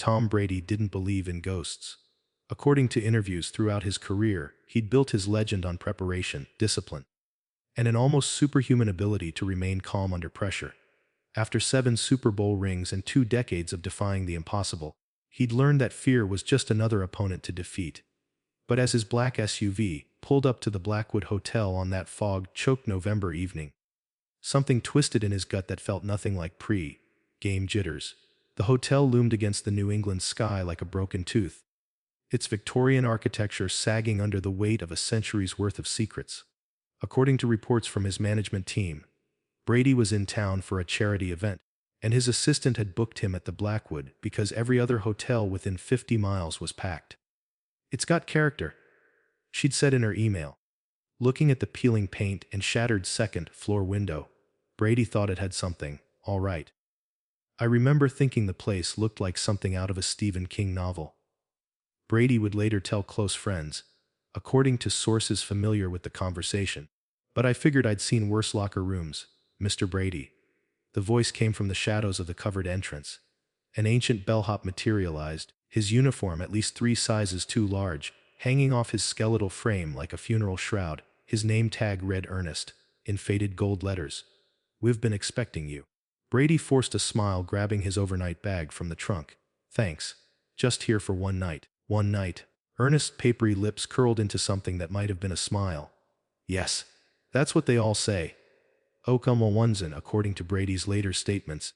Tom Brady didn't believe in ghosts. According to interviews throughout his career, he'd built his legend on preparation, discipline, and an almost superhuman ability to remain calm under pressure. After 7 Super Bowl rings and 2 decades of defying the impossible, he'd learned that fear was just another opponent to defeat. But as his black SUV pulled up to the Blackwood Hotel on that fog-choked November evening, something twisted in his gut that felt nothing like pre-game jitters. The hotel loomed against the New England sky like a broken tooth, its Victorian architecture sagging under the weight of a century's worth of secrets. According to reports from his management team, Brady was in town for a charity event, and his assistant had booked him at the Blackwood because every other hotel within 50 miles was packed. "It's got character," she'd said in her email. Looking at the peeling paint and shattered second-floor window, Brady thought it had something, all right. "I remember thinking the place looked like something out of a Stephen King novel." Brady would later tell close friends, according to sources familiar with the conversation, "But I figured I'd seen worse locker rooms, Mr. Brady." The voice came from the shadows of the covered entrance. An ancient bellhop materialized, his uniform at least 3 sizes too large, hanging off his skeletal frame like a funeral shroud. His name tag read Ernest, in faded gold letters. "We've been expecting you." Brady forced a smile, grabbing his overnight bag from the trunk. "Thanks. Just here for one night." One night. Ernest's papery lips curled into something that might have been a smile. "Yes. That's what they all say." Okamawunzan, according to Brady's later statements.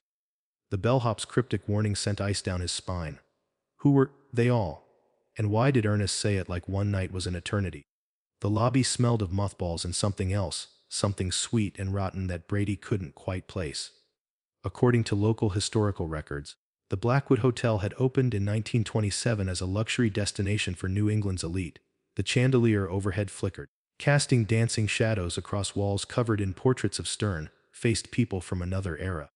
The bellhop's cryptic warning sent ice down his spine. Who were they all? And why did Ernest say it like one night was an eternity? The lobby smelled of mothballs and something else, something sweet and rotten that Brady couldn't quite place. According to local historical records, the Blackwood Hotel had opened in 1927 as a luxury destination for New England's elite. The chandelier overhead flickered, casting dancing shadows across walls covered in portraits of stern-faced people from another era.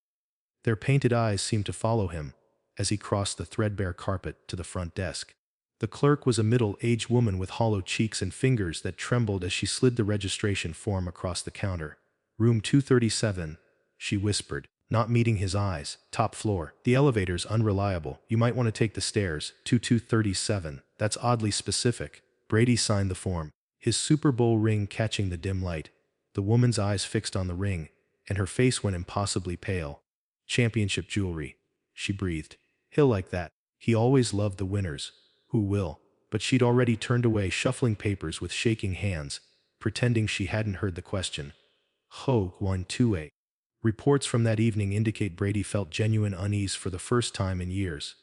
Their painted eyes seemed to follow him as he crossed the threadbare carpet to the front desk. The clerk was a middle-aged woman with hollow cheeks and fingers that trembled as she slid the registration form across the counter. "Room 237, she whispered, not meeting his eyes. "Top floor. The elevator's unreliable. You might want to take the stairs. 2237. That's oddly specific." Brady signed the form, his Super Bowl ring catching the dim light. The woman's eyes fixed on the ring, and her face went impossibly pale. "Championship jewelry," she breathed. "He'll like that. He always loved the winners." "Who will?" But she'd already turned away, shuffling papers with shaking hands, pretending she hadn't heard the question. Ho 128. Reports from that evening indicate Brady felt genuine unease for the first time in years.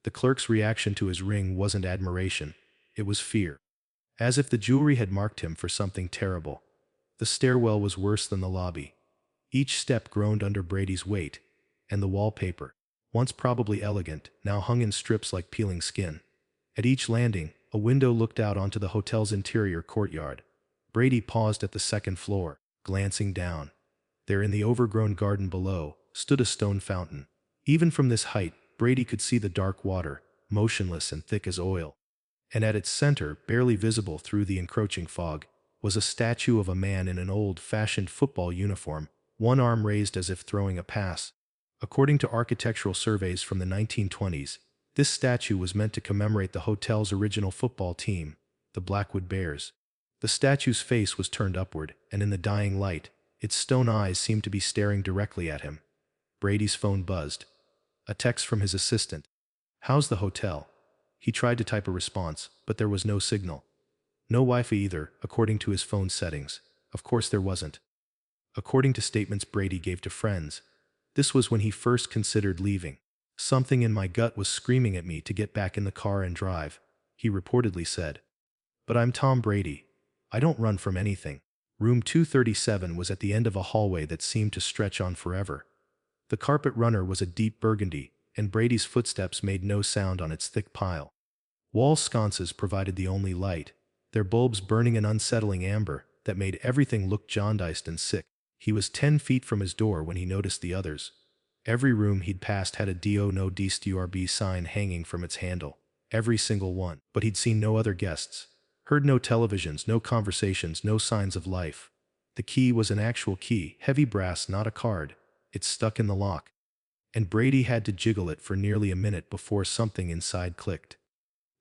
The clerk's reaction to his ring wasn't admiration, it was fear. As if the jewelry had marked him for something terrible. The stairwell was worse than the lobby. Each step groaned under Brady's weight, and the wallpaper, once probably elegant, now hung in strips like peeling skin. At each landing, a window looked out onto the hotel's interior courtyard. Brady paused at the second floor, glancing down. There in the overgrown garden below stood a stone fountain. Even from this height, Brady could see the dark water, motionless and thick as oil. And at its center, barely visible through the encroaching fog, was a statue of a man in an old-fashioned football uniform, one arm raised as if throwing a pass. According to architectural surveys from the 1920s, this statue was meant to commemorate the hotel's original football team, the Blackwood Bears. The statue's face was turned upward, and in the dying light, its stone eyes seemed to be staring directly at him. Brady's phone buzzed. A text from his assistant. "How's the hotel?" He tried to type a response, but there was no signal. No Wi-Fi either, according to his phone settings. Of course there wasn't. According to statements Brady gave to friends, this was when he first considered leaving. "Something in my gut was screaming at me to get back in the car and drive," he reportedly said. "But I'm Tom Brady. I don't run from anything." Room 237 was at the end of a hallway that seemed to stretch on forever. The carpet runner was a deep burgundy, and Brady's footsteps made no sound on its thick pile. Wall sconces provided the only light, their bulbs burning an unsettling amber that made everything look jaundiced and sick. He was 10 feet from his door when he noticed the others. Every room he'd passed had a "Do No Disturb" sign hanging from its handle. Every single one. But he'd seen no other guests. Heard no televisions, no conversations, no signs of life. The key was an actual key, heavy brass, not a card. It stuck in the lock. and Brady had to jiggle it for nearly a minute before something inside clicked.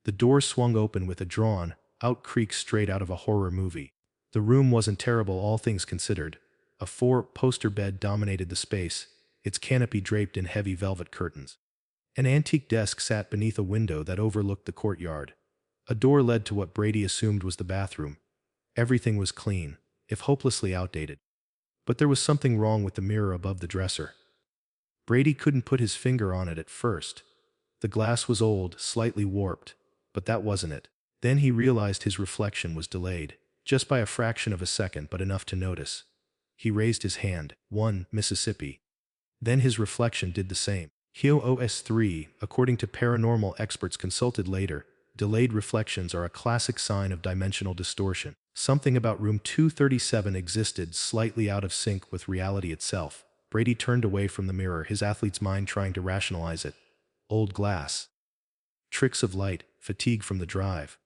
The door swung open with a drawn out creak straight out of a horror movie. The room wasn't terrible, all things considered. A four-poster bed dominated the space, its canopy draped in heavy velvet curtains. An antique desk sat beneath a window that overlooked the courtyard. A door led to what Brady assumed was the bathroom. Everything was clean, if hopelessly outdated. But there was something wrong with the mirror above the dresser. Brady couldn't put his finger on it at first. The glass was old, slightly warped, but that wasn't it. Then he realized his reflection was delayed, just by a fraction of a second, but enough to notice. He raised his hand. 1 Mississippi. Then his reflection did the same. HOS3, according to paranormal experts consulted later, delayed reflections are a classic sign of dimensional distortion. Something about room 237 existed slightly out of sync with reality itself. Brady turned away from the mirror, his athlete's mind trying to rationalize it. Old glass. Tricks of light, fatigue from the drive.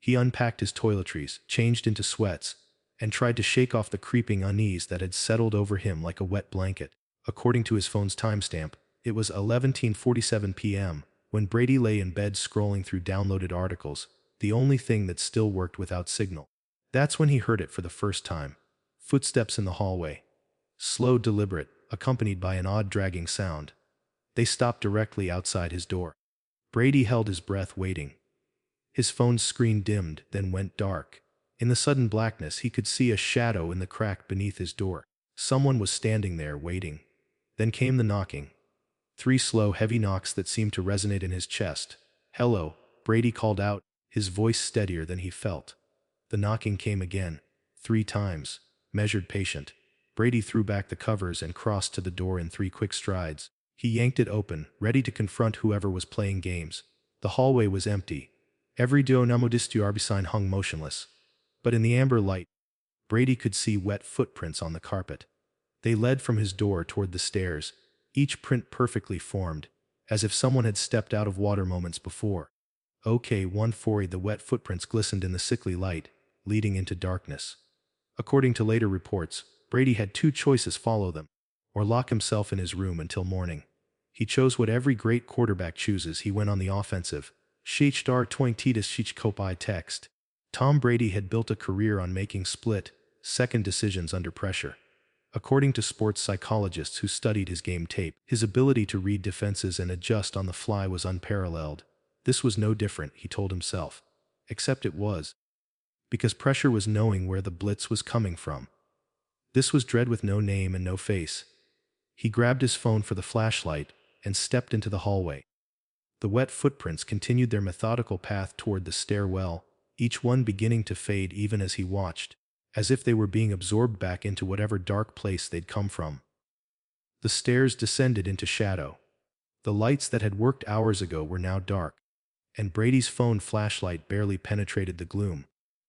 He unpacked his toiletries, changed into sweats, and tried to shake off the creeping unease that had settled over him like a wet blanket. According to his phone's timestamp, it was 11:47 p.m. when Brady lay in bed scrolling through downloaded articles, the only thing that still worked without signal. That's when he heard it for the first time. Footsteps in the hallway. Slow, deliberate, accompanied by an odd dragging sound. They stopped directly outside his door. Brady held his breath, waiting. His phone's screen dimmed, then went dark. In the sudden blackness, he could see a shadow in the crack beneath his door. Someone was standing there, waiting. Then came the knocking. 3 slow, heavy knocks that seemed to resonate in his chest. "Hello," Brady called out, his voice steadier than he felt. The knocking came again. 3 times. Measured, patient. Brady threw back the covers and crossed to the door in 3 quick strides. He yanked it open, ready to confront whoever was playing games. The hallway was empty. Every Dynamo sign hung motionless. But in the amber light, Brady could see wet footprints on the carpet. They led from his door toward the stairs, each print perfectly formed, as if someone had stepped out of water moments before. OK 140. The wet footprints glistened in the sickly light, leading into darkness. According to later reports, Brady had 2 choices: follow them, or lock himself in his room until morning. He chose what every great quarterback chooses. He went on the offensive. Shtar toing Titus Kopai text. Tom Brady had built a career on making split-second decisions under pressure. According to sports psychologists who studied his game tape, his ability to read defenses and adjust on the fly was unparalleled. This was no different, he told himself. Except it was. Because pressure was knowing where the blitz was coming from. This was dread with no name and no face. He grabbed his phone for the flashlight and stepped into the hallway. The wet footprints continued their methodical path toward the stairwell, each one beginning to fade even as he watched, as if they were being absorbed back into whatever dark place they'd come from. The stairs descended into shadow. The lights that had worked hours ago were now dark, and Brady's phone flashlight barely penetrated the gloom.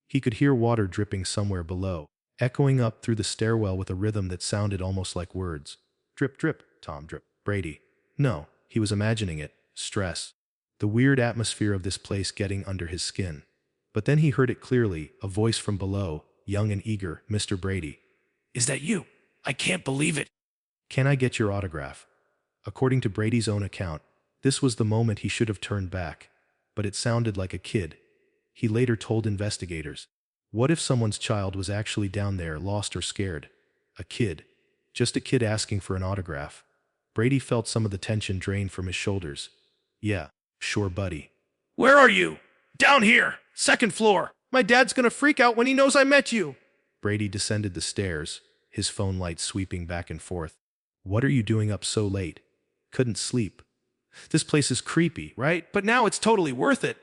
He could hear water dripping somewhere below, echoing up through the stairwell with a rhythm that sounded almost like words. Drip, drip, Tom, drip. Brady. No, he was imagining it. Stress. The weird atmosphere of this place getting under his skin. But then he heard it clearly, a voice from below, young and eager. "Mr. Brady." "Is that you? I can't believe it." "Can I get your autograph?" According to Brady's own account, this was the moment he should have turned back. But it sounded like a kid. He later told investigators. What if someone's child was actually down there, lost or scared? A kid. Just a kid asking for an autograph. Brady felt some of the tension drain from his shoulders. "Yeah, sure, buddy." "Where are you?" "Down here, 2nd floor. My dad's gonna freak out when he knows I met you." Brady descended the stairs, his phone light sweeping back and forth. "What are you doing up so late?" "Couldn't sleep." "This place is creepy, right? But now it's totally worth it."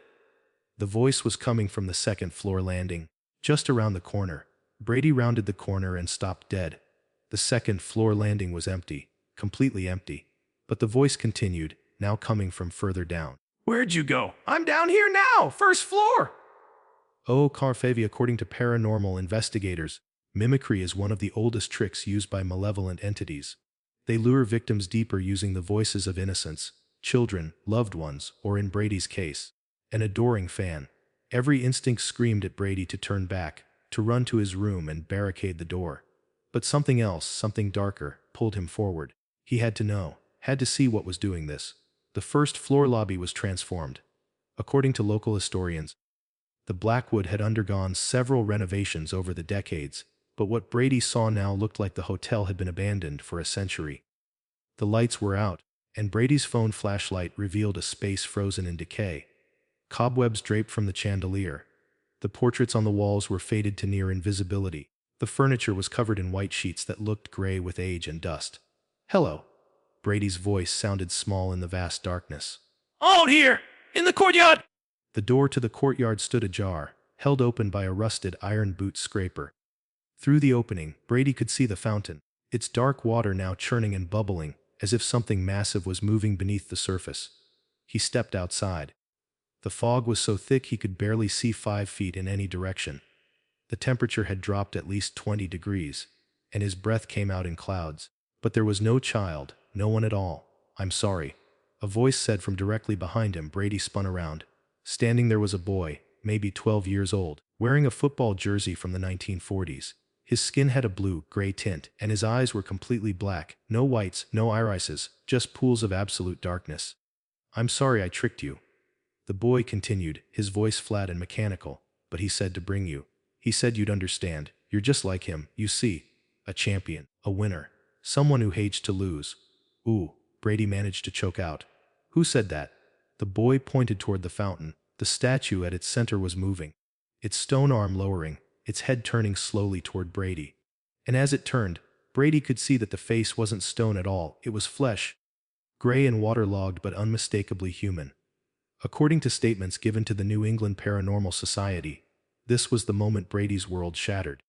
The voice was coming from the 2nd floor landing, just around the corner. Brady rounded the corner and stopped dead. The 2nd floor landing was empty, completely empty. But the voice continued, now coming from further down. "Where'd you go?" "I'm down here now, 1st floor." Oh, Carfavi. According to paranormal investigators, mimicry is one of the oldest tricks used by malevolent entities. They lure victims deeper using the voices of innocents, children, loved ones, or in Brady's case, an adoring fan. Every instinct screamed at Brady to turn back, to run to his room and barricade the door. But something else, something darker, pulled him forward. He had to know. had to see what was doing this. The first floor lobby was transformed. According to local historians, the Blackwood had undergone several renovations over the decades, but what Brady saw now looked like the hotel had been abandoned for a century. The lights were out, and Brady's phone flashlight revealed a space frozen in decay. Cobwebs draped from the chandelier. The portraits on the walls were faded to near invisibility. The furniture was covered in white sheets that looked gray with age and dust. "Hello." Brady's voice sounded small in the vast darkness. "Out here! In the courtyard!" The door to the courtyard stood ajar, held open by a rusted iron boot scraper. Through the opening, Brady could see the fountain, its dark water now churning and bubbling, as if something massive was moving beneath the surface. He stepped outside. The fog was so thick he could barely see 5 feet in any direction. The temperature had dropped at least 20 degrees, and his breath came out in clouds. But there was no child, no one at all. "I'm sorry," a voice said from directly behind him. Brady spun around. Standing there was a boy, maybe 12 years old, wearing a football jersey from the 1940s. His skin had a blue-gray tint, and his eyes were completely black. No whites, no irises, just pools of absolute darkness. "I'm sorry I tricked you," the boy continued, his voice flat and mechanical. "But he said to bring you. He said you'd understand. You're just like him, you see. A champion, a winner, someone who hates to lose." "Ooh," Brady managed to choke out. "Who said that?" The boy pointed toward the fountain. The statue at its center was moving, its stone arm lowering, its head turning slowly toward Brady. And as it turned, Brady could see that the face wasn't stone at all, it was flesh, gray and waterlogged but unmistakably human. According to statements given to the New England Paranormal Society, this was the moment Brady's world shattered.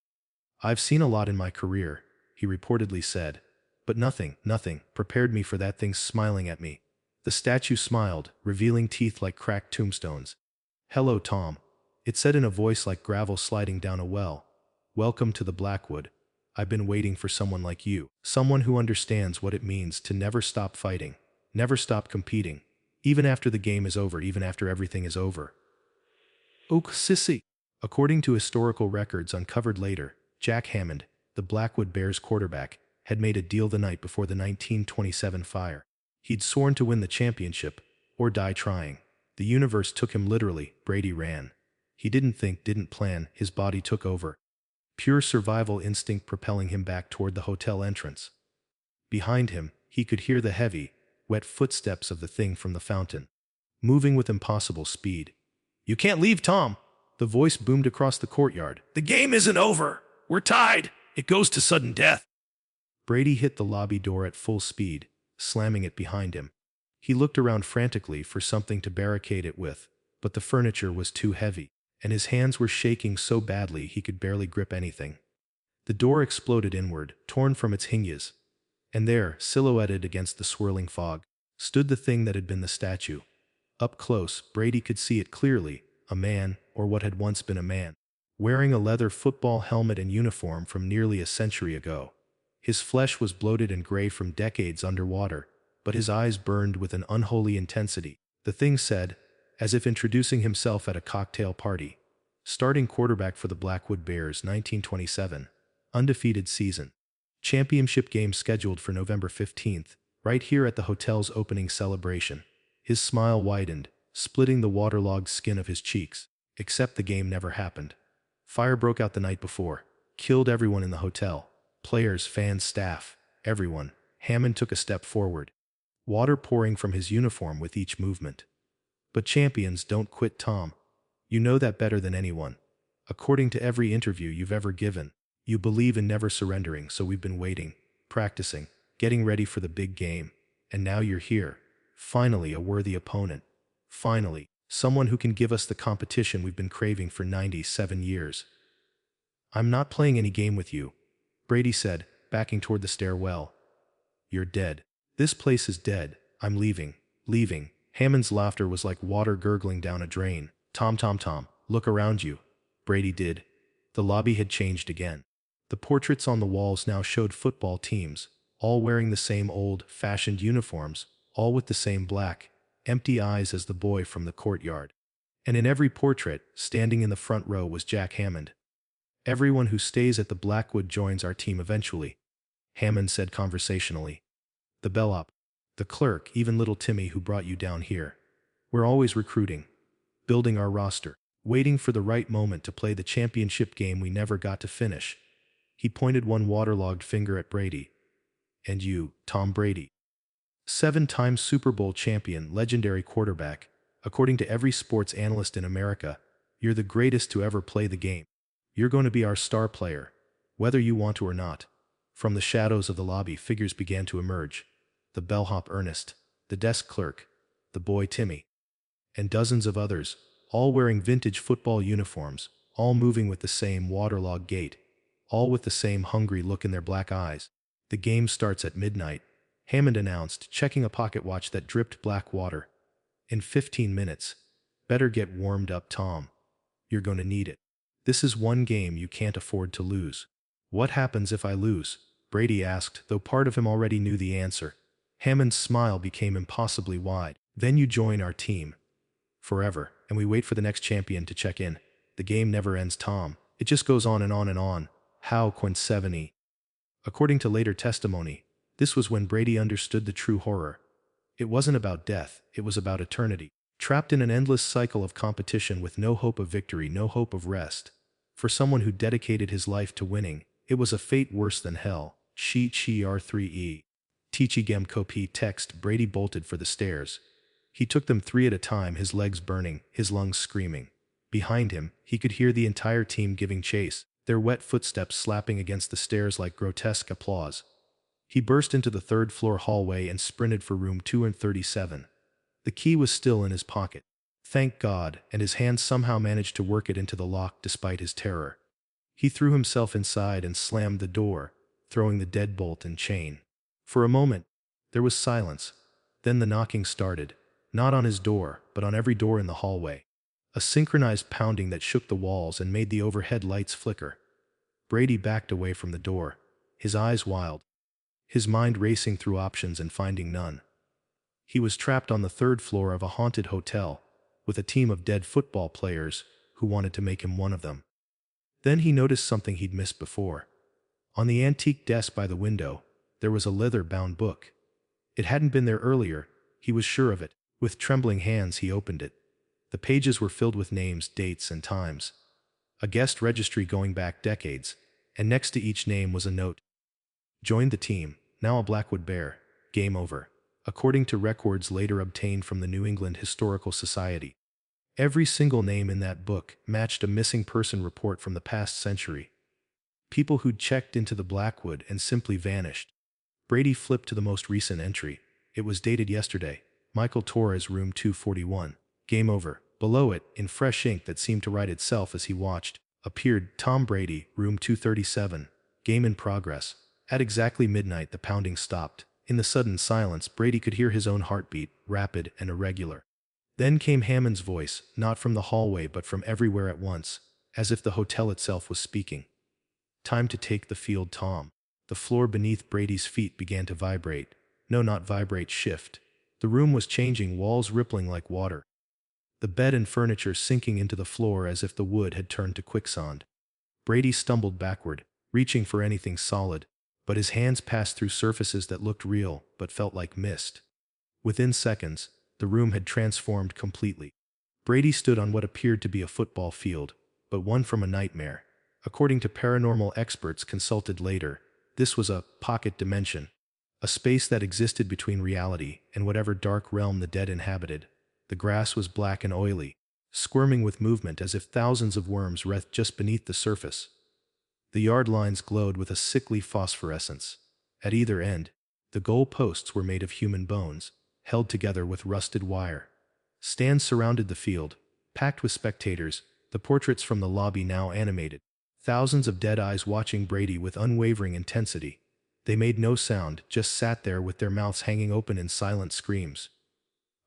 "I've seen a lot in my career," he reportedly said, "but nothing prepared me for that thing smiling at me." The statue smiled, revealing teeth like cracked tombstones. "Hello, Tom," it said in a voice like gravel sliding down a well. "Welcome to the Blackwood. I've been waiting for someone like you, someone who understands what it means to never stop fighting, never stop competing, even after the game is over, even after everything is over." "Oak sissy." According to historical records uncovered later, Jack Hammond, the Blackwood Bears quarterback, had made a deal the night before the 1927 fire. He'd sworn to win the championship, or die trying. The universe took him literally. Brady ran. He didn't think, didn't plan, his body took over. Pure survival instinct propelling him back toward the hotel entrance. Behind him, he could hear the heavy, wet footsteps of the thing from the fountain, moving with impossible speed. "You can't leave, Tom!" The voice boomed across the courtyard. "The game isn't over! We're tied! It goes to sudden death!" Brady hit the lobby door at full speed, slamming it behind him. He looked around frantically for something to barricade it with, but the furniture was too heavy, and his hands were shaking so badly he could barely grip anything. The door exploded inward, torn from its hinges, and there, silhouetted against the swirling fog, stood the thing that had been the statue. Up close, Brady could see it clearly, a man, or what had once been a man, wearing a leather football helmet and uniform from nearly a century ago. His flesh was bloated and gray from decades underwater, but his eyes burned with an unholy intensity. The thing said, as if introducing himself at a cocktail party, "Starting quarterback for the Blackwood Bears, 1927. Undefeated season. Championship game scheduled for November 15th, right here at the hotel's opening celebration." His smile widened, splitting the waterlogged skin of his cheeks. Except the game never happened. Fire broke out the night before, killed everyone in the hotel. Players, fans, staff, everyone. Hammond took a step forward, water pouring from his uniform with each movement. "But champions don't quit, Tom. You know that better than anyone. According to every interview you've ever given, you believe in never surrendering, so we've been waiting, practicing, getting ready for the big game. And now you're here. Finally, a worthy opponent. Finally, someone who can give us the competition we've been craving for 97 years." "I'm not playing any game with you," Brady said, backing toward the stairwell. "You're dead. This place is dead. I'm leaving. Leaving." Hammond's laughter was like water gurgling down a drain. Tom, look around you." Brady did. The lobby had changed again. The portraits on the walls now showed football teams, all wearing the same old-fashioned uniforms, all with the same black, empty eyes as the boy from the courtyard. And in every portrait, standing in the front row, was Jack Hammond. "Everyone who stays at the Blackwood joins our team eventually," Hammond said conversationally. "The bellhop." The clerk, even little Timmy who brought you down here. We're always recruiting, building our roster, waiting for the right moment to play the championship game we never got to finish. He pointed one waterlogged finger at Brady. And you, Tom Brady. 7-time Super Bowl champion, legendary quarterback. According to every sports analyst in America, you're the greatest to ever play the game. You're going to be our star player, whether you want to or not. From the shadows of the lobby, figures began to emerge. The bellhop Ernest, the desk clerk, the boy Timmy, and dozens of others, all wearing vintage football uniforms, all moving with the same waterlogged gait, all with the same hungry look in their black eyes. The game starts at midnight, Hammond announced, checking a pocket watch that dripped black water. In 15 minutes. Better get warmed up, Tom. You're going to need it. This is one game you can't afford to lose. What happens if I lose? Brady asked, though part of him already knew the answer. Hammond's smile became impossibly wide. Then you join our team. Forever, and we wait for the next champion to check in. The game never ends, Tom. It just goes on and on and on. How Quincevenny. According to later testimony, this was when Brady understood the true horror. It wasn't about death, it was about eternity. Trapped in an endless cycle of competition with no hope of victory, no hope of rest. For someone who dedicated his life to winning, it was a fate worse than hell. Chi R3E. Tichi Gem Kopi text. Brady bolted for the stairs. He took them 3 at a time, his legs burning, his lungs screaming. Behind him, he could hear the entire team giving chase, their wet footsteps slapping against the stairs like grotesque applause. He burst into the third-floor hallway and sprinted for room 237. The key was still in his pocket. Thank God, and his hand somehow managed to work it into the lock despite his terror. He threw himself inside and slammed the door, throwing the deadbolt and chain. For a moment, there was silence. Then the knocking started, not on his door, but on every door in the hallway. A synchronized pounding that shook the walls and made the overhead lights flicker. Brady backed away from the door, his eyes wild, his mind racing through options and finding none. He was trapped on the 3rd floor of a haunted hotel, with a team of dead football players who wanted to make him one of them. Then he noticed something he'd missed before. On the antique desk by the window, there was a leather-bound book. It hadn't been there earlier, he was sure of it. With trembling hands he opened it. The pages were filled with names, dates, and times. A guest registry going back decades, and next to each name was a note. Joined the team, now a Blackwood Bear. Game over. According to records later obtained from the New England Historical Society. Every single name in that book matched a missing person report from the past century. People who'd checked into the Blackwood and simply vanished. Brady flipped to the most recent entry. It was dated yesterday. Michael Torres, room 241. Game over. Below it, in fresh ink that seemed to write itself as he watched, appeared Tom Brady, room 237. Game in progress. At exactly midnight the pounding stopped. In the sudden silence, Brady could hear his own heartbeat, rapid and irregular. Then came Hammond's voice, not from the hallway but from everywhere at once, as if the hotel itself was speaking. Time to take the field, Tom. The floor beneath Brady's feet began to vibrate. No, not vibrate, shift. The room was changing, walls rippling like water. The bed and furniture sinking into the floor as if the wood had turned to quicksand. Brady stumbled backward, reaching for anything solid, but his hands passed through surfaces that looked real but felt like mist. Within seconds, the room had transformed completely. Brady stood on what appeared to be a football field, but one from a nightmare. According to paranormal experts consulted later, this was a pocket dimension, a space that existed between reality and whatever dark realm the dead inhabited. The grass was black and oily, squirming with movement as if thousands of worms writhed just beneath the surface. The yard lines glowed with a sickly phosphorescence. At either end, the goal posts were made of human bones, held together with rusted wire. Stands surrounded the field, packed with spectators, the portraits from the lobby now animated. Thousands of dead eyes watching Brady with unwavering intensity. They made no sound, just sat there with their mouths hanging open in silent screams.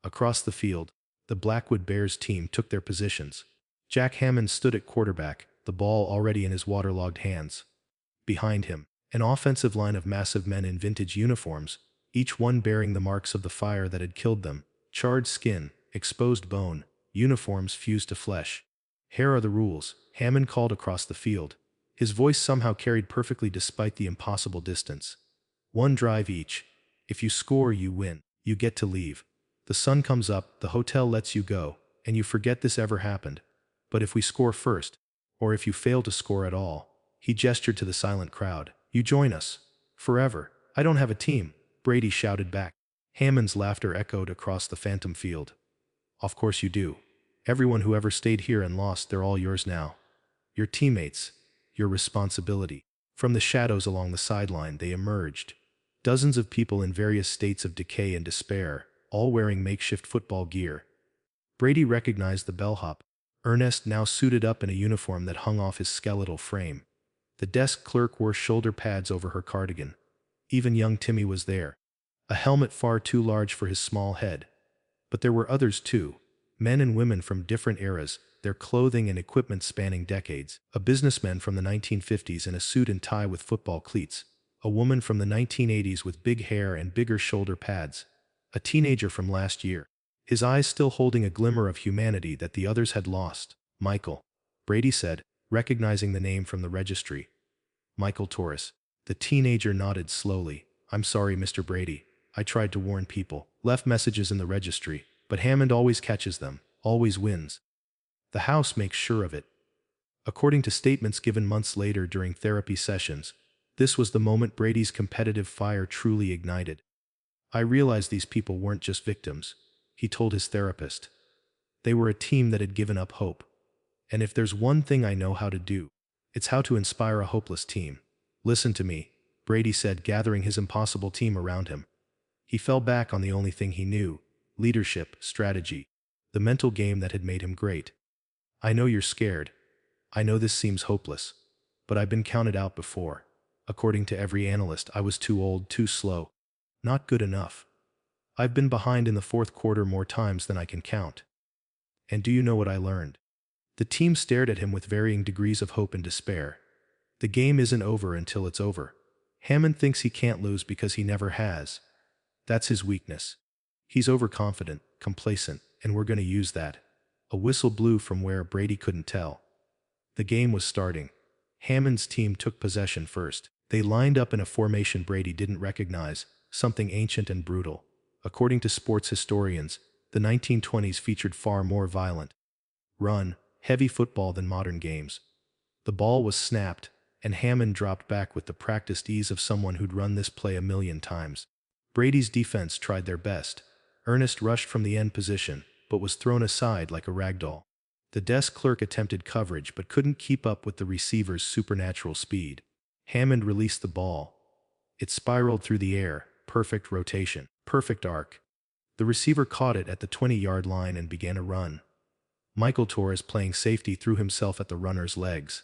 Across the field, the Blackwood Bears team took their positions. Jack Hammond stood at quarterback, the ball already in his waterlogged hands. Behind him, an offensive line of massive men in vintage uniforms, each one bearing the marks of the fire that had killed them. Charred skin, exposed bone, uniforms fused to flesh. Here are the rules, Hammond called across the field. His voice somehow carried perfectly despite the impossible distance. 1 drive each. If you score, you win. You get to leave. The sun comes up, the hotel lets you go, and you forget this ever happened. But if we score first, or if you fail to score at all, he gestured to the silent crowd, you join us. Forever. I don't have a team, Brady shouted back. Hammond's laughter echoed across the phantom field. Of course you do. Everyone who ever stayed here and lost, they're all yours now. Your teammates. Your responsibility. From the shadows along the sideline they emerged. Dozens of people in various states of decay and despair, all wearing makeshift football gear. Brady recognized the bellhop, Ernest, now suited up in a uniform that hung off his skeletal frame. The desk clerk wore shoulder pads over her cardigan. Even young Timmy was there. A helmet far too large for his small head. But there were others too. Men and women from different eras, their clothing and equipment spanning decades. A businessman from the 1950s in a suit and tie with football cleats. A woman from the 1980s with big hair and bigger shoulder pads. A teenager from last year, his eyes still holding a glimmer of humanity that the others had lost. Michael, Brady said, recognizing the name from the registry. Michael Torres. The teenager nodded slowly. I'm sorry, Mr. Brady. I tried to warn people, left messages in the registry, but Hammond always catches them, always wins. The house makes sure of it. According to statements given months later during therapy sessions, this was the moment Brady's competitive fire truly ignited. I realized these people weren't just victims, he told his therapist. They were a team that had given up hope. And if there's one thing I know how to do, it's how to inspire a hopeless team. Listen to me, Brady said, gathering his impossible team around him. He fell back on the only thing he knew, leadership, strategy, the mental game that had made him great. I know you're scared. I know this seems hopeless. But I've been counted out before. According to every analyst, I was too old, too slow. Not good enough. I've been behind in the fourth quarter more times than I can count. And do you know what I learned? The team stared at him with varying degrees of hope and despair. The game isn't over until it's over. Hammond thinks he can't lose because he never has. That's his weakness. He's overconfident, complacent, and we're going to use that. A whistle blew from where Brady couldn't tell. The game was starting. Hammond's team took possession first. They lined up in a formation Brady didn't recognize, something ancient and brutal. According to sports historians, the 1920s featured far more violent, run, heavy football than modern games. The ball was snapped, and Hammond dropped back with the practiced ease of someone who'd run this play a million times. Brady's defense tried their best. Ernest rushed from the end position, but was thrown aside like a ragdoll. The desk clerk attempted coverage but couldn't keep up with the receiver's supernatural speed. Hammond released the ball. It spiraled through the air, perfect rotation, perfect arc. The receiver caught it at the 20-yard line and began a run. Michael Torres, playing safety, threw himself at the runner's legs.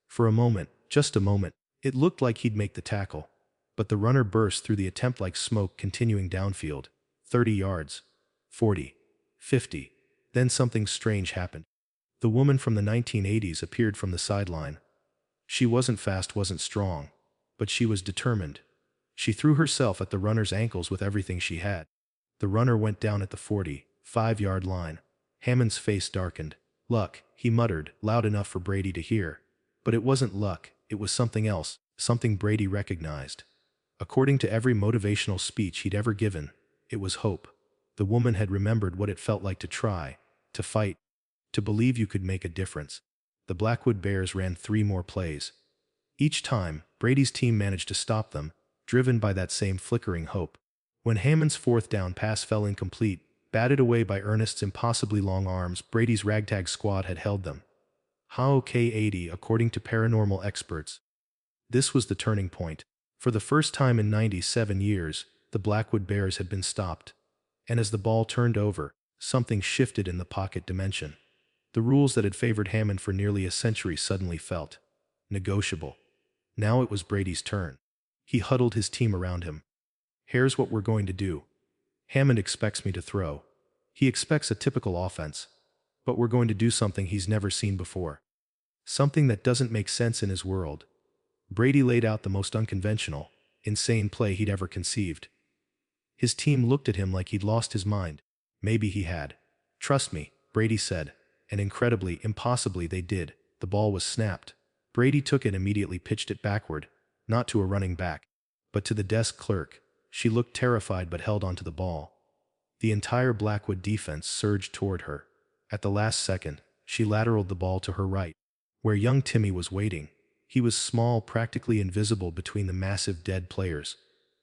For a moment, just a moment, it looked like he'd make the tackle. But the runner burst through the attempt like smoke, continuing downfield. 30 yards. 40. 50. Then something strange happened. The woman from the 1980s appeared from the sideline. She wasn't fast, wasn't strong, but she was determined. She threw herself at the runner's ankles with everything she had. The runner went down at the 45-yard line. Hammond's face darkened. Luck, he muttered, loud enough for Brady to hear. But it wasn't luck, it was something else, something Brady recognized. According to every motivational speech he'd ever given, it was hope. The woman had remembered what it felt like to try, to fight, to believe you could make a difference. The Blackwood Bears ran 3 more plays. Each time, Brady's team managed to stop them, driven by that same flickering hope. When Hammond's 4th down pass fell incomplete, batted away by Ernest's impossibly long arms, Brady's ragtag squad had held them. How K80, according to paranormal experts. This was the turning point. For the first time in 97 years, the Blackwood Bears had been stopped. And as the ball turned over, something shifted in the pocket dimension. The rules that had favored Hammond for nearly a century suddenly felt negotiable. Now it was Brady's turn. He huddled his team around him. Here's what we're going to do. Hammond expects me to throw. He expects a typical offense. But we're going to do something he's never seen before. Something that doesn't make sense in his world. Brady laid out the most unconventional, insane play he'd ever conceived. His team looked at him like he'd lost his mind. Maybe he had. Trust me, Brady said. And incredibly, impossibly, they did. The ball was snapped. Brady took it and immediately pitched it backward, not to a running back, but to the desk clerk. She looked terrified but held onto the ball. The entire Blackwood defense surged toward her. At the last second, she lateraled the ball to her right, where young Timmy was waiting. He was small, practically invisible between the massive dead players.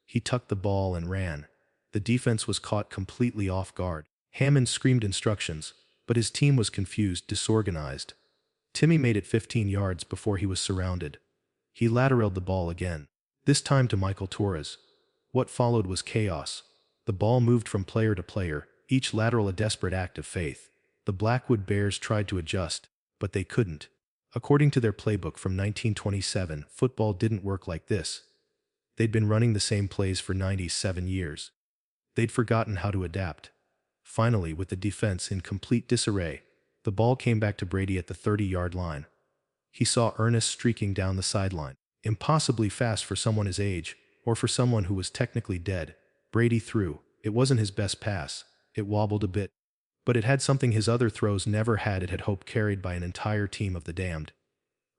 He tucked the ball and ran. The defense was caught completely off guard. Hammond screamed instructions, but his team was confused, disorganized. Timmy made it 15 yards before he was surrounded. He lateraled the ball again, this time to Michael Torres. What followed was chaos. The ball moved from player to player, each lateral a desperate act of faith. The Blackwood Bears tried to adjust, but they couldn't. According to their playbook from 1927, football didn't work like this. They'd been running the same plays for 97 years. They'd forgotten how to adapt. Finally, with the defense in complete disarray, the ball came back to Brady at the 30-yard line. He saw Ernest streaking down the sideline, impossibly fast for someone his age, or for someone who was technically dead. Brady threw. It wasn't his best pass. It wobbled a bit. But it had something his other throws never had. It had hope carried by an entire team of the damned.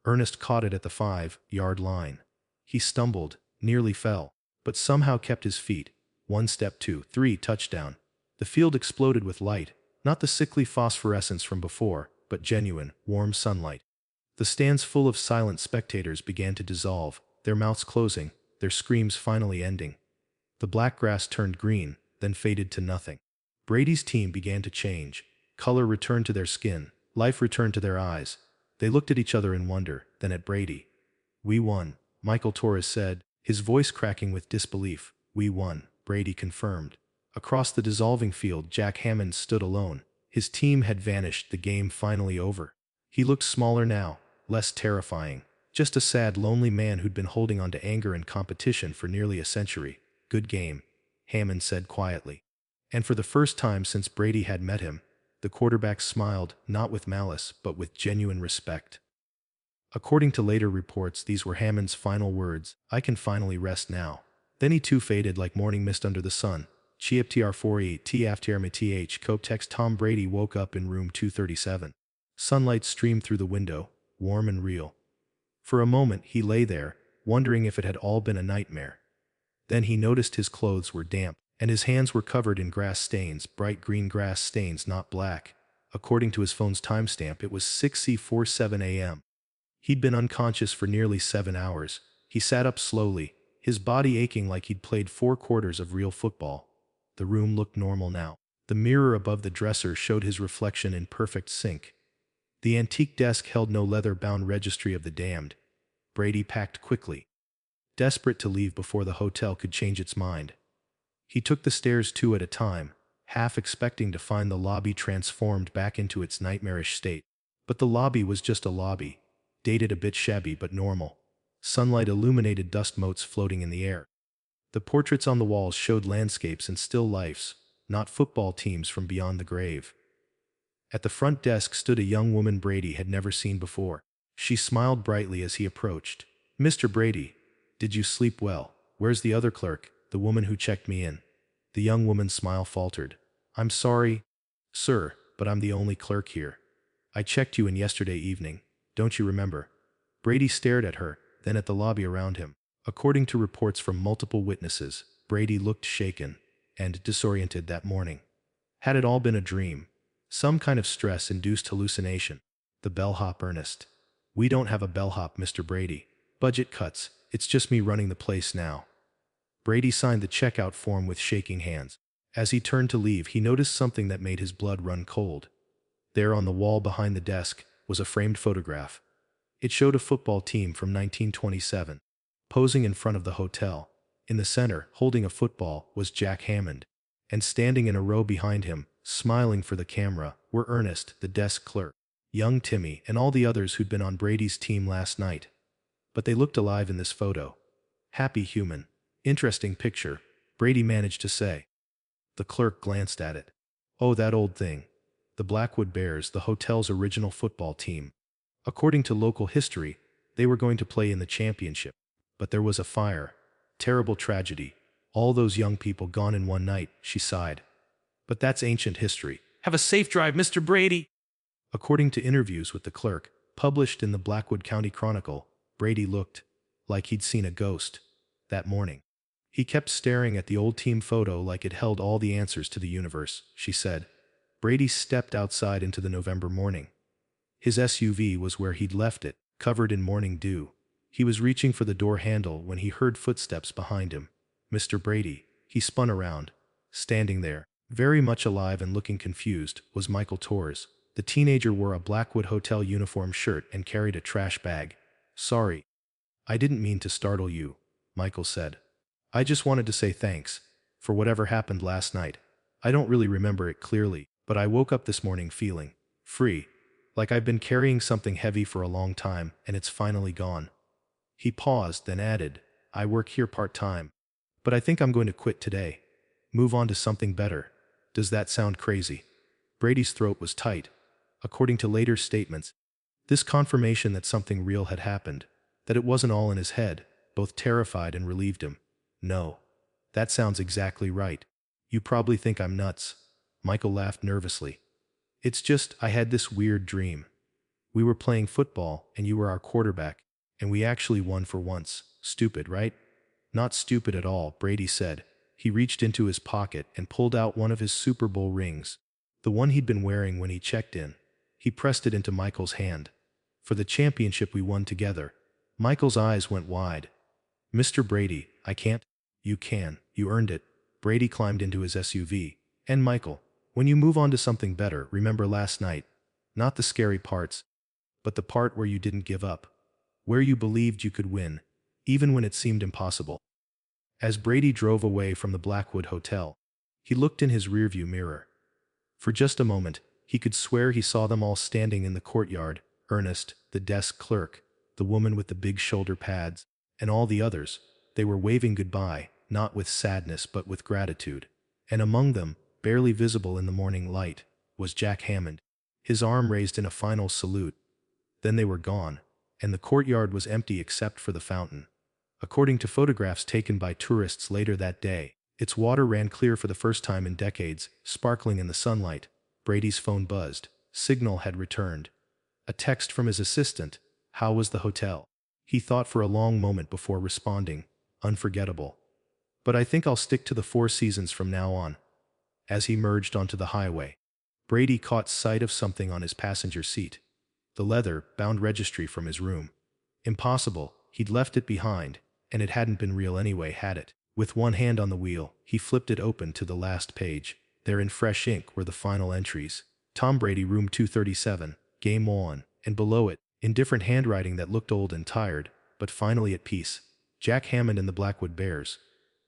Ernest caught it at the 5-yard line. He stumbled, nearly fell, but somehow kept his feet. 1 step, 2, 3, touchdown. The field exploded with light, not the sickly phosphorescence from before, but genuine, warm sunlight. The stands full of silent spectators began to dissolve, their mouths closing, their screams finally ending. The black grass turned green, then faded to nothing. Brady's team began to change. Color returned to their skin, life returned to their eyes. They looked at each other in wonder, then at Brady. "We won," Michael Torres said, his voice cracking with disbelief. "We won," Brady confirmed. Across the dissolving field, Jack Hammond stood alone. His team had vanished, the game finally over. He looked smaller now, less terrifying. Just a sad, lonely man who'd been holding on to anger and competition for nearly a century. "Good game," Hammond said quietly. And for the first time since Brady had met him, the quarterback smiled, not with malice, but with genuine respect. According to later reports, these were Hammond's final words: "I can finally rest now." Then he too faded like morning mist under the sun. Chiaptr4e tftr cope text. Tom Brady woke up in room 237. Sunlight streamed through the window, warm and real. For a moment he lay there, wondering if it had all been a nightmare. Then he noticed his clothes were damp, and his hands were covered in grass stains, bright green grass stains, not black. According to his phone's timestamp, it was 6:47 a.m. He'd been unconscious for nearly 7 hours. He sat up slowly, his body aching like he'd played 4 quarters of real football. The room looked normal now. The mirror above the dresser showed his reflection in perfect sync. The antique desk held no leather-bound registry of the damned. Brady packed quickly, desperate to leave before the hotel could change its mind. He took the stairs 2 at a time, half expecting to find the lobby transformed back into its nightmarish state. But the lobby was just a lobby, dated, a bit shabby but normal. Sunlight illuminated dust motes floating in the air. The portraits on the walls showed landscapes and still lifes, not football teams from beyond the grave. At the front desk stood a young woman Brady had never seen before. She smiled brightly as he approached. "Mr. Brady, did you sleep well? Where's the other clerk, the woman who checked me in?" The young woman's smile faltered. "I'm sorry, sir, but I'm the only clerk here. I checked you in yesterday evening. Don't you remember?" Brady stared at her, then at the lobby around him. According to reports from multiple witnesses, Brady looked shaken and disoriented that morning. Had it all been a dream? Some kind of stress-induced hallucination? The bellhop Ernest. "We don't have a bellhop, Mr. Brady. Budget cuts. It's just me running the place now." Brady signed the checkout form with shaking hands. As he turned to leave, he noticed something that made his blood run cold. There on the wall behind the desk was a framed photograph. It showed a football team from 1927, posing in front of the hotel. In the center, holding a football, was Jack Hammond. And standing in a row behind him, smiling for the camera, were Ernest, the desk clerk, young Timmy, and all the others who'd been on Brady's team last night. But they looked alive in this photo. "Happy human. Interesting picture," Brady managed to say. The clerk glanced at it. "Oh, that old thing. The Blackwood Bears, the hotel's original football team. According to local history, they were going to play in the championship. But there was a fire. Terrible tragedy. All those young people gone in one night," she sighed. "But that's ancient history. Have a safe drive, Mr. Brady." According to interviews with the clerk, published in the Blackwood County Chronicle, Brady looked like he'd seen a ghost that morning. He kept staring at the old team photo like it held all the answers to the universe, she said. Brady stepped outside into the November morning. His SUV was where he'd left it, covered in morning dew. He was reaching for the door handle when he heard footsteps behind him. Mr. Brady. He spun around. Standing there, very much alive and looking confused, was Michael Torres. The teenager wore a Blackwood Hotel uniform shirt and carried a trash bag. "Sorry. I didn't mean to startle you," Michael said. "I just wanted to say thanks for whatever happened last night. I don't really remember it clearly, but I woke up this morning feeling free. Like I've been carrying something heavy for a long time and it's finally gone." He paused, then added, "I work here part-time, but I think I'm going to quit today. Move on to something better. Does that sound crazy?" Brady's throat was tight. According to later statements, this confirmation that something real had happened, that it wasn't all in his head, both terrified and relieved him. "No. That sounds exactly right. You probably think I'm nuts." Michael laughed nervously. "It's just, I had this weird dream. We were playing football, and you were our quarterback, and we actually won for once. Stupid, right?" "Not stupid at all," Brady said. He reached into his pocket and pulled out one of his Super Bowl rings, the one he'd been wearing when he checked in. He pressed it into Michael's hand. "For the championship we won together." Michael's eyes went wide. "Mr. Brady, I can't." "You can. You earned it." Brady climbed into his SUV. "And Michael, when you move on to something better, remember last night. Not the scary parts, but the part where you didn't give up. Where you believed you could win, even when it seemed impossible." As Brady drove away from the Blackwood Hotel, he looked in his rearview mirror. For just a moment, he could swear he saw them all standing in the courtyard: Ernest, the desk clerk, the woman with the big shoulder pads, and all the others. They were waving goodbye, not with sadness but with gratitude. And among them, barely visible in the morning light, was Jack Hammond, his arm raised in a final salute. Then they were gone, and the courtyard was empty except for the fountain. According to photographs taken by tourists later that day, its water ran clear for the first time in decades, sparkling in the sunlight. Brady's phone buzzed. Signal had returned. A text from his assistant. "How was the hotel?" He thought for a long moment before responding. "Unforgettable. But I think I'll stick to the Four Seasons from now on." As he merged onto the highway, Brady caught sight of something on his passenger seat. The leather-bound registry from his room. Impossible, he'd left it behind, and it hadn't been real anyway, had it? With one hand on the wheel, he flipped it open to the last page. There in fresh ink were the final entries. "Tom Brady, room 237, game on," and below it, in different handwriting that looked old and tired, but finally at peace, "Jack Hammond and the Blackwood Bears.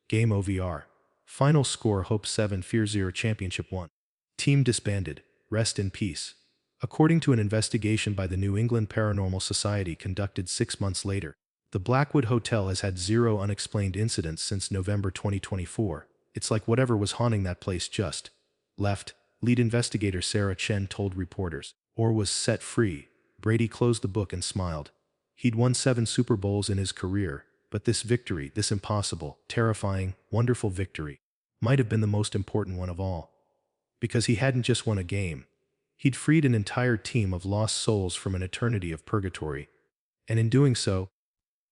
Game OVR. Final score: Hope 7, Fear 0, Championship 1. Team disbanded. Rest in peace." According to an investigation by the New England Paranormal Society conducted 6 months later, the Blackwood Hotel has had 0 unexplained incidents since November 2024. "It's like whatever was haunting that place just left," lead investigator Sarah Chen told reporters, "or was set free." Brady closed the book and smiled. He'd won 7 Super Bowls in his career, but this victory, this impossible, terrifying, wonderful victory, might have been the most important one of all. Because he hadn't just won a game. He'd freed an entire team of lost souls from an eternity of purgatory. And in doing so,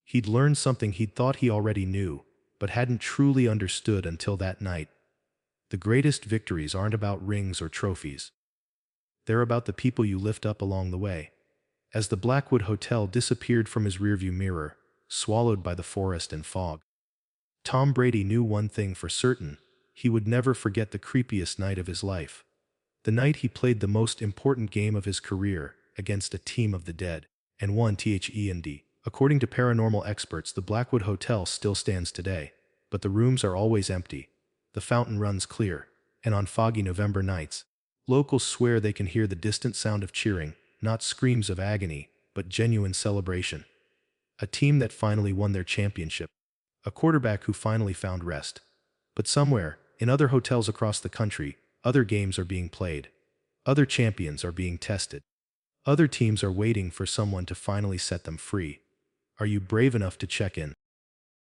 he'd learned something he'd thought he already knew, but hadn't truly understood until that night. The greatest victories aren't about rings or trophies. They're about the people you lift up along the way. As the Blackwood Hotel disappeared from his rearview mirror, swallowed by the forest and fog, Tom Brady knew one thing for certain: he would never forget the creepiest night of his life. The night he played the most important game of his career against a team of the dead, and won THEND. According to paranormal experts, the Blackwood Hotel still stands today, but the rooms are always empty. The fountain runs clear, and on foggy November nights, locals swear they can hear the distant sound of cheering, not screams of agony, but genuine celebration. A team that finally won their championship. A quarterback who finally found rest. But somewhere, in other hotels across the country, other games are being played. Other champions are being tested. Other teams are waiting for someone to finally set them free. Are you brave enough to check in?